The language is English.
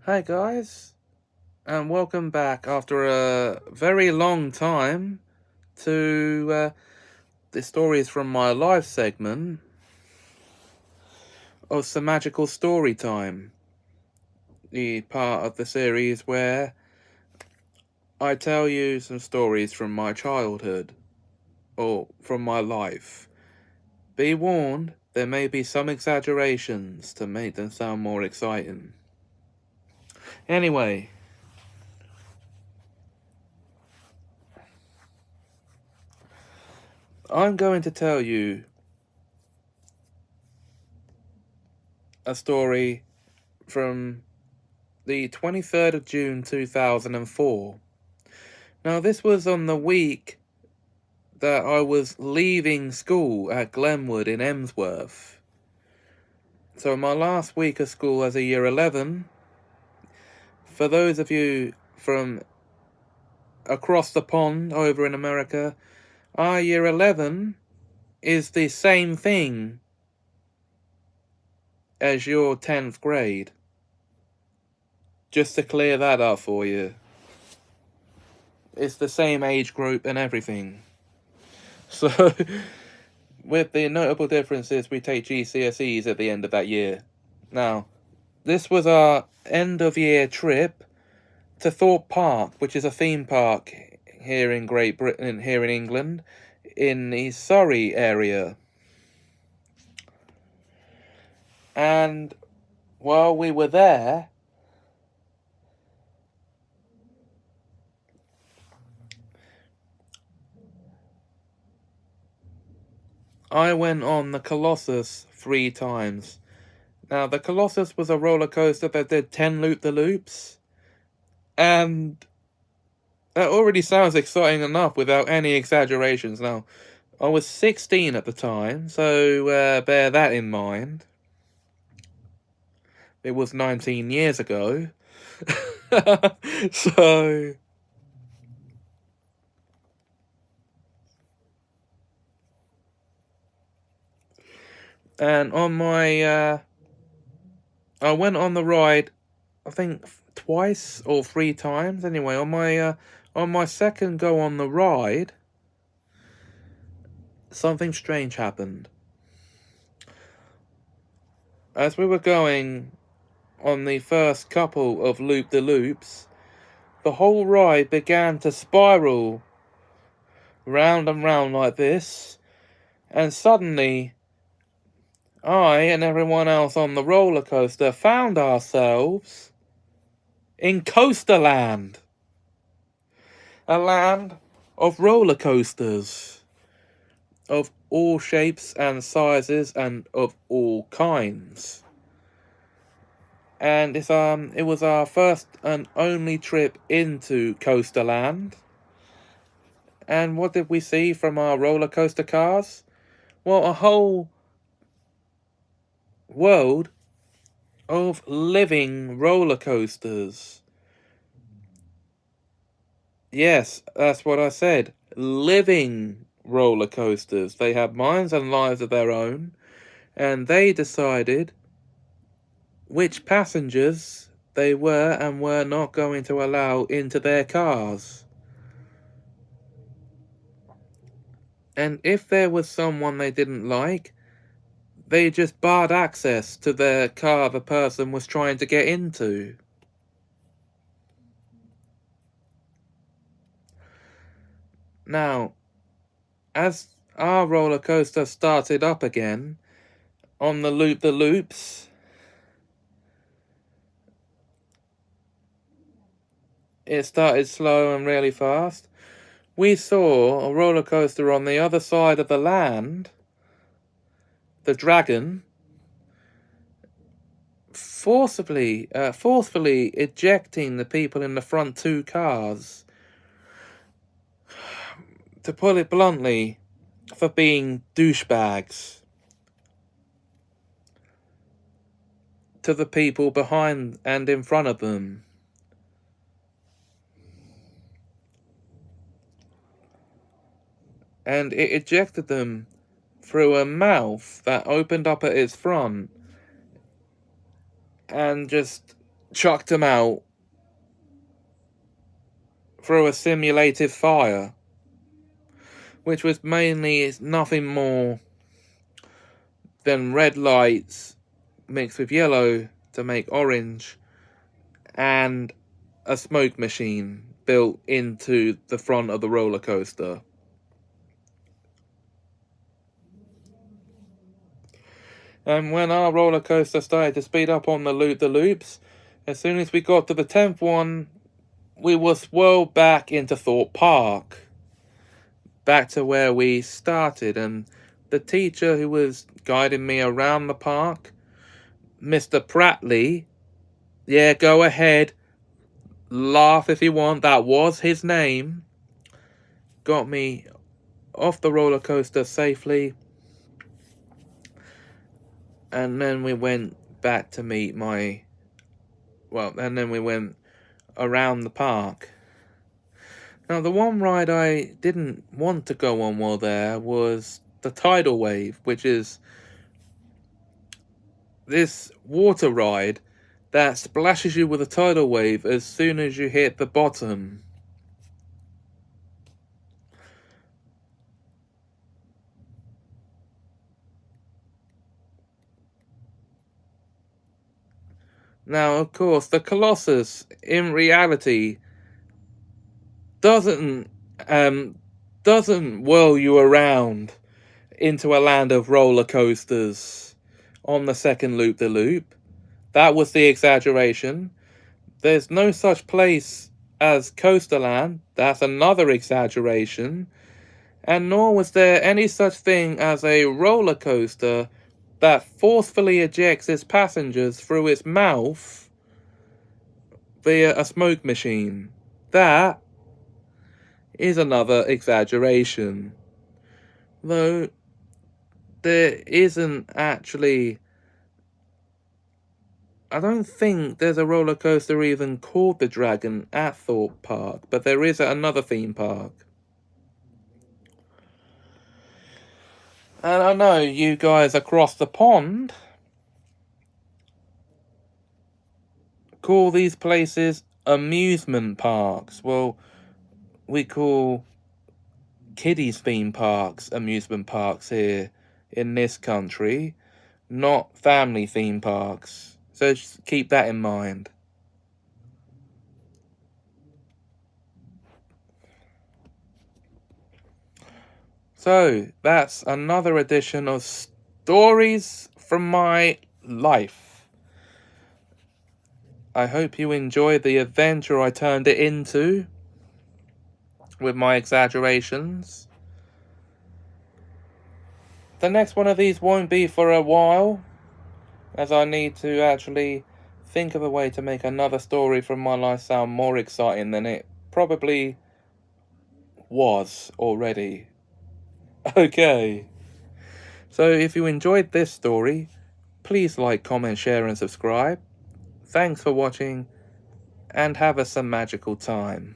Hi guys, and welcome back after a very long time to the stories from my live segment of some magical story time, the part of the series where I tell you some stories from my childhood or from my life. Be warned, there may be some exaggerations to make them sound more exciting. Anyway, I'm going to tell you a story from the 23rd of June 2004. Now, this was on the week that I was leaving school at Glenwood in Emsworth. So, my last week of school as a year 11. For those of you from across the pond over in America, our year 11 is the same thing as your 10th grade. Just to clear that up for you. It's the same age group and everything. So, with the notable differences, we take GCSEs at the end of that year. Now, this was our end of year trip to Thorpe Park, which is a theme park here in Great Britain, here in England, in the Surrey area. And while we were there, I went on the Colossus 3 times. Now, the Colossus was a roller coaster that did 10 loop-the-loops, and that already sounds exciting enough without any exaggerations. Now, I was 16 at the time, so bear that in mind. It was 19 years ago. So, and on my, I went on the ride, I think twice or 3 times. Anyway, on my second go on the ride, something strange happened. As we were going on the first couple of loop-the-loops, the whole ride began to spiral round and round like this, and suddenly I and everyone else on the roller coaster found ourselves in Coasterland, a land of roller coasters of all shapes and sizes and of all kinds. And it was our first and only trip into Coasterland. And what did we see from our roller coaster cars? Well, a whole world of living roller coasters. Yes, that's what I said. Living roller coasters. They have minds and lives of their own, and they decided which passengers they were and were not going to allow into their cars. And if there was someone they didn't like, they just barred access to the car the person was trying to get into. Now, as our roller coaster started up again on the loop-the-loops, it started slow and really fast. We saw a roller coaster on the other side of the land, the Dragon, forcefully ejecting the people in the front 2 cars, to put it bluntly, for being douchebags to the people behind and in front of them. And it ejected them through a mouth that opened up at its front and just chucked him out through a simulated fire, which was mainly nothing more than red lights mixed with yellow to make orange, and a smoke machine built into the front of the roller coaster. And when our roller coaster started to speed up on the loops, as soon as we got to the 10th one, we were whirled back into Thorpe Park, back to where we started. And the teacher who was guiding me around the park, Mr. Prattley, yeah, go ahead, laugh if you want, that was his name, got me off the roller coaster safely. And then we went back to meet and then we went around the park. Now, the one ride I didn't want to go on while there was the Tidal Wave, which is this water ride that splashes you with a tidal wave as soon as you hit the bottom. Now, of course, the Colossus, in reality, doesn't whirl you around into a land of roller coasters on the second loop-the-loop. That was the exaggeration. There's no such place as Coasterland. That's another exaggeration. And nor was there any such thing as a roller coaster that forcefully ejects its passengers through its mouth via a smoke machine. That is another exaggeration. Though there isn't actually... I don't think there's a roller coaster even called the Dragon at Thorpe Park, but there is at another theme park. And I know you guys across the pond call these places amusement parks. Well, we call kiddies theme parks amusement parks here in this country, not family theme parks. So just keep that in mind. So that's another edition of Stories from My Life. I hope you enjoyed the adventure I turned it into with my exaggerations. The next one of these won't be for a while, as I need to actually think of a way to make another story from my life sound more exciting than it probably was already. Okay. So if you enjoyed this story, please like, comment, share and subscribe. Thanks for watching, and have some magical time.